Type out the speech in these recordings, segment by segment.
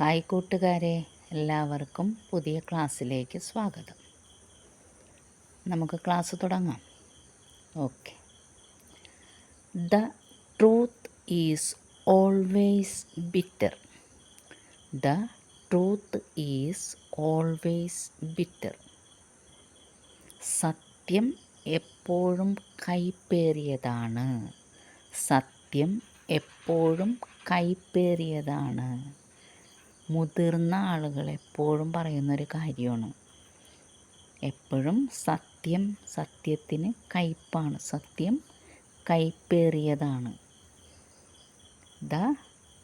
Hi കൂട്ടുകാരെ, എല്ലാവർക്കും പുതിയ ക്ലാസ്സിലേക്ക് സ്വാഗതം. നമുക്ക് ക്ലാസ് തുടങ്ങാം. Okay. The truth is always bitter. The truth is always bitter. സത്യം എപ്പോഴും കയ്പേറിയതാണ്. സത്യം എപ്പോഴും കയ്പേറിയതാണ്. മുതിർന്ന ആളുകൾ എപ്പോഴും പറയുന്നൊരു കാര്യമാണ്. എപ്പോഴും സത്യത്തിന് കയ്പാണ്. സത്യം കയ്പേറിയതാണ്. The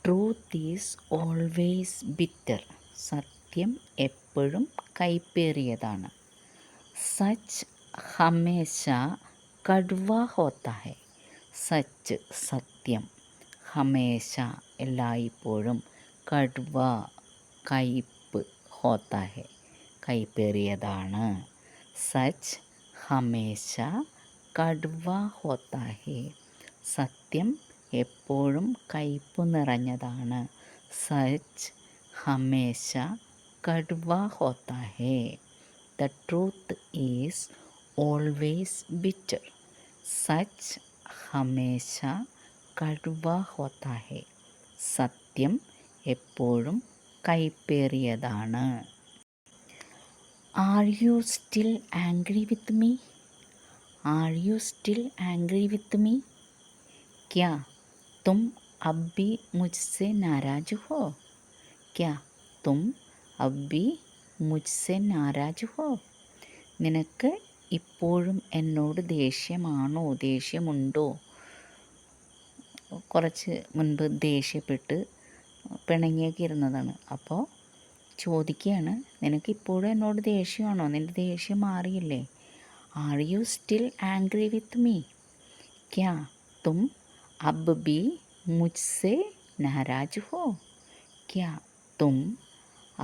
truth is always bitter. സത്യം എപ്പോഴും കയ്പേറിയതാണ്. സച്ച് ഹമേശ കടുവ ഹോത്ത ഹെ. സച്ച് സത്യം, ഹമേശ എല്ലായ്പ്പോഴും, കടുവ കയ്പ്, ഹോത്ത ഹെ കയ്പേറിയതാണ്. സച്ച് ഹമേശ കടുവ ഹോത്ത ഹെ. സത്യം എപ്പോഴും കയ്പ് നിറഞ്ഞതാണ്. സച്ച് ഹമേശ കടുവ ഹോത്ത ഹെ. The truth is always bitter. സച്ച് ഹമേശ കടുവ ഹോത്ത ഹെ. സത്യം എപ്പോഴും കയ്പേറിയതാണ്. Are you still angry with me? Are you still angry with me? ക്യാ തും अब भी मुझसे नाराज हो? क्या तुम अब भी मुझसे नाराज हो? നിനക്ക് ഇപ്പോഴും എന്നോട് ദേഷ്യമാണോ, ദേഷ്യമുണ്ടോ? കുറച്ച് മുൻപ് ദേഷ്യപ്പെട്ട് പിണങ്ങിയൊക്കെ ഇരുന്നതാണ്. അപ്പോൾ ചോദിക്കുകയാണ്, നിനക്കിപ്പോഴും എന്നോട് ദേഷ്യമാണോ? നിൻ്റെ ദേഷ്യം മാറിയില്ലേ? R you still angry with me? ക്യാ തും അബ് ബി മുജ്സെ നാരാജ് ഹോ? ക്യാ തും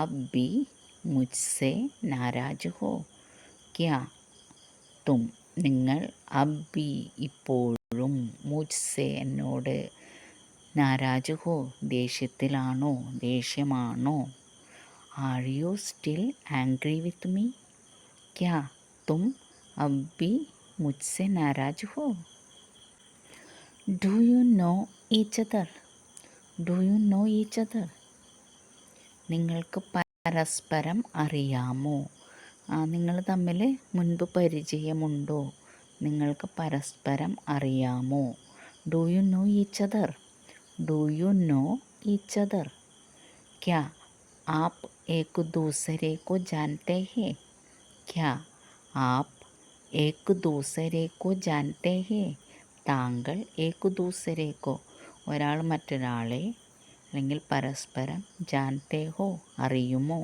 അബ് ബി മുജ്സെ നാരാജ് ഹോ? ക്യാ തും നിങ്ങൾ, അബ് ബി ഇപ്പോഴും, മുജ്സെ എന്നോട്, നാരാജ് ഹോ ദേഷ്യത്തിലാണോ, ദേഷ്യമാണോ? Are you still angry with me? ക്യാ തും അബ് ബി മുജ്സെ നാരാജ് ഹോ? Do you know each other? Do you know each other? നിങ്ങൾക്ക് പരസ്പരം അറിയാമോ? നിങ്ങൾ തമ്മിൽ മുൻപ് പരിചയമുണ്ടോ? നിങ്ങൾക്ക് പരസ്പരം അറിയാമോ? Do you know each other? Do you know each other? क्या आप एक दूसरे को जानते हैं? क्या आप एक दूसरे को जानते हैं? താങ്കൾ ഏക് ദൂസരേക്കോ ഒരാൾ മറ്റൊരാളെ അല്ലെങ്കിൽ പരസ്പരം ജാൻതേ ഹോ അറിയുമോ?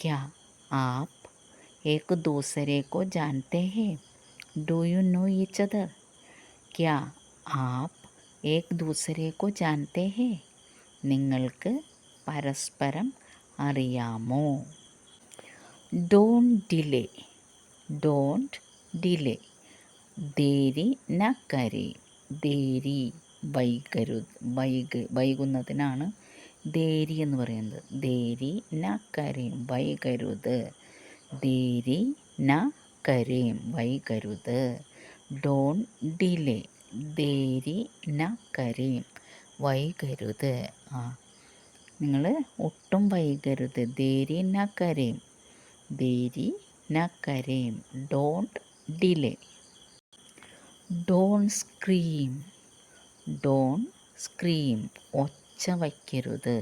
ക്യാ ആപ് ഏക് ദൂസരേക്കോ ജാൻതേ ഹേ? Do you know each other? ക്യാ ആപ് ഏക് ദൂസരേക്കോ ജാൻതേ ഹേ? നിങ്ങൾക്ക് പരസ്പരം അറിയാമോ? Don't delay. Don't delay. ദേരി ന കരേ. ദേരി വൈകുന്നതിനാണ് ദേരി എന്ന് പറയുന്നത്. ദേരി ന കരേം വൈകരുത്. ദേരി ന കരേം വൈകരുത്. Don't delay. ദേരി ന കരേം വൈകരുത്. നിങ്ങൾ ഒട്ടും വൈകരുത്. ദേരി ന കരേം. ദേരി ന കരേം. Don't delay. Don't scream. Don't scream. ഒച്ച വയ്ക്കരുത്,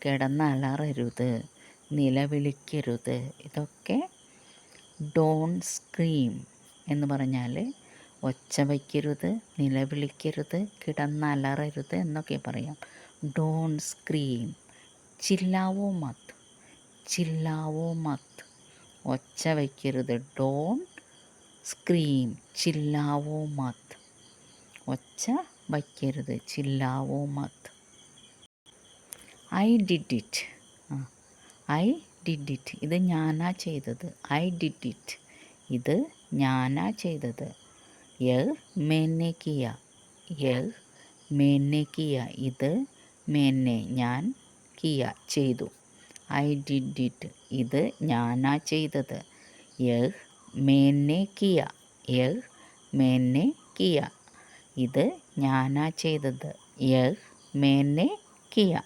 കിടന്നലറരുത്, നിലവിളിക്കരുത്. ഇതൊക്കെ ഡോണ്ട് സ്ക്രീം എന്ന് പറഞ്ഞാൽ ഒച്ച വയ്ക്കരുത്, നിലവിളിക്കരുത്, കിടന്നലറരുത് എന്നൊക്കെ പറയാം. Don't scream. ചില്ലാവോ മത്. ചില്ലാവോ മത്. ഒച്ച വയ്ക്കരുത്. Don't scream. ചില്ലാവോ മത്. ഒച്ച വയ്ക്കരുത്. ചില്ലാവോ മത്. I did it. I did it. ഇത് ഞാനാ ചെയ്തത്. I did it. ഇത് ഞാനാ ചെയ്തത്. യഹ് മേന്നെ കിയ. യഹ് മേന്നെ കിയ. ഇത് മേന്നെ ഞാൻ, കിയ ചെയ്തു. I did it. ഇത് ഞാനാ ചെയ്തത്. യഹ് മേന്നെ കിയ. യഹ് മേന്നെ കിയ. ഇത് ഞാനാ ചെയ്തത്. യഹ് മേന്നെ കിയ.